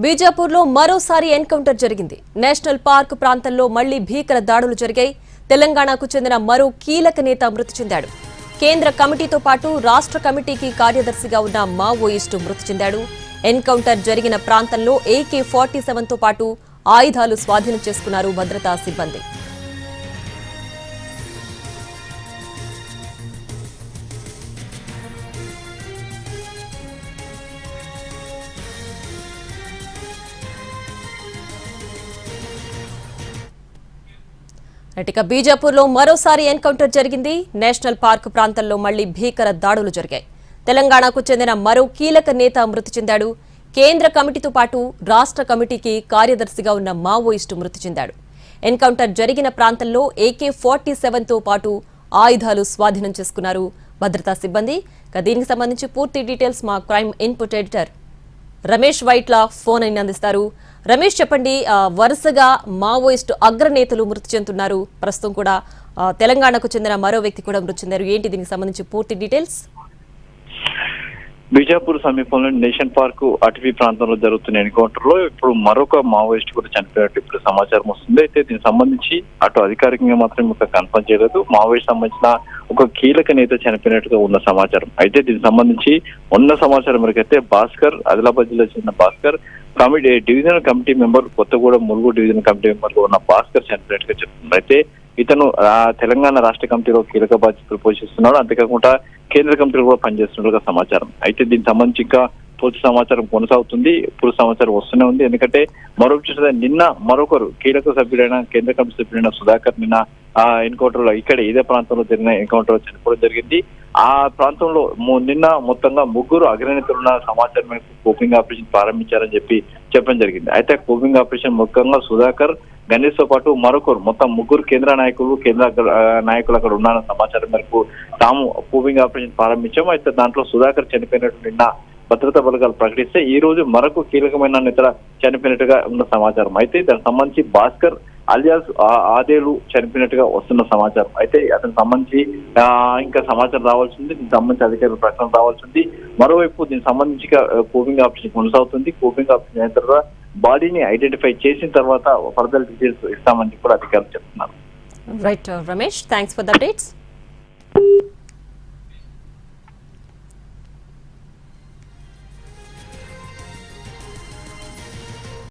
బీజాపూర్లో మరోసారి ఎన్కౌంటర్ జరిగింది. National park ప్రాంతంలో మళ్లీ భీకర దాడులు జరిగాయి. తెలంగాణకు చెందిన మరో కీలక నేత మృతి చెందాడు. కేంద్ర కమిటీతో పాటు రాష్ట్ర కమిటీకి కార్యదర్శిగా ఉన్న మావోయిస్టు మృతి చెందాడు. ఎన్కౌంటర్ జరిగిన ప్రాంతంలో AK-47తో పాటు ఆయుధాలు స్వాధీనం చేసుకున్నారు భద్రతా సిబ్బంది. ఇక బీజాపూర్లో మరోసారి ఎన్కౌంటర్ జరిగింది. నేషనల్ పార్క్ ప్రాంతంలో మళ్లీ భీకర దాడులు జరిగాయి. తెలంగాణకు చెందిన మరో కీలక నేత మృతి చెందాడు. కేంద్ర కమిటీతో పాటు రాష్ట్ర కమిటీకి కార్యదర్శిగా ఉన్న మావోయిస్టు మృతి చెందాడు. ఎన్కౌంటర్ జరిగిన ప్రాంతంలో AK-47తో పాటు ఆయుధాలు స్వాధీనం చేసుకున్నారు భద్రతా సిబ్బంది. దీనికి సంబంధించి పూర్తి డీటెయిల్స్ మా crime input editor Ramesh Vaitla phone అయిన అందిస్తారు. రమేష్, చెప్పండి, వరుసగా మావోయిస్టు అగ్రనేతలు మృతి చెందుతున్నారు. ప్రస్తుతం కూడా తెలంగాణకు చెందిన మరో వ్యక్తి కూడా మృతి చెందారు. ఏంటి దీనికి సంబంధించి పూర్తి డీటెయిల్స్? బీజాపూర్ సమీపంలో నేషనల్ పార్క్ అటవీ ప్రాంతంలో జరుగుతున్న ఎన్కౌంటర్ లో ఇప్పుడు మరొక మావోయిస్ట్ కూడా చనిపోయినట్టు ఇప్పుడు సమాచారం వస్తుంది. అయితే దీనికి సంబంధించి అటు అధికారికంగా మాత్రం ఇంకా కన్ఫర్మ్ చేయలేదు. మావోయిస్ట్ సంబంధించిన ఒక కీలక నేత చనిపోయినట్టుగా ఉన్న సమాచారం. అయితే దీనికి సంబంధించి ఉన్న సమాచారం మేరకైతే భాస్కర్, ఆదిలాబాద్ జిల్లా చెందిన Bhaskar divisional committee member, Kothagudem Mulugu divisional committee member గా ఉన్న భాస్కర్ చనిపోయినట్టుగా చెప్తున్నారు. అయితే ఇతను తెలంగాణ రాష్ట్ర కమిటీలో కీలక బాధ్యతలు పోషిస్తున్నాడు. అంతేకాకుండా కేంద్ర కమిటీలో కూడా పనిచేస్తున్నట్టుగా సమాచారం. అయితే దీనికి సంబంధించి ఇంకా పూర్తి సమాచారం కొనసాగుతుంది. పూర్తి సమాచారం వస్తూనే ఉంది. ఎందుకంటే మరొక నిన్న మరొకరు కీలక సభ్యుడైన కేంద్ర కమిటీ సభ్యుడైన సుధాకర్ నిన్న ఎన్కౌంటర్ లో ఇక్కడ ఇదే ప్రాంతంలో జరిగిన ఎన్కౌంటర్ లో చనిపోవడం జరిగింది. ఆ ప్రాంతంలో నిన్న మొత్తంగా ముగ్గురు అగ్రనేతలున్న సమాచారం మేరకు కోపింగ్ ఆపరేషన్ ప్రారంభించారని చెప్పడం జరిగింది. అయితే కోపింగ్ ఆపరేషన్ ముఖ్యంగా సుధాకర్, గణేష్ తో పాటు మరొకరు మొత్తం ముగ్గురు కేంద్ర నాయకులు అక్కడ ఉన్నారన్న సమాచారం మేరకు తాము కోపింగ్ ఆపరేషన్ ప్రారంభించాము. అయితే దాంట్లో సుధాకర్ చనిపోయినట్టు నిన్న భద్రతా బలగాలు ప్రకటిస్తే ఈ రోజు మరొక కీలకమైన నేత చనిపోయినట్టుగా ఉన్న సమాచారం. అయితే దానికి సంబంధించి భాస్కర్ అలియాస్ ఆదేలు చనిపోయినట్టుగా వస్తున్న సమాచారం. అయితే అతనికి సంబంధించి ఇంకా సమాచారం రావాల్సి ఉంది. దీనికి సంబంధించి అధికారుల ప్రకటన రావాల్సి ఉంది. మరోవైపు దీనికి సంబంధించి కోపింగ్ ఆపరేషన్ కొనసాగుతుంది. కోపింగ్ ఆపరేషన్ అయిన తర్వాత బాడీని ఐడెంటిఫై చేసిన తర్వాత ఫర్దర్ డీటెయిల్స్ ఇస్తామని కూడా అధికారులు చెప్తున్నారు. Right Ramesh, thanks for the updates.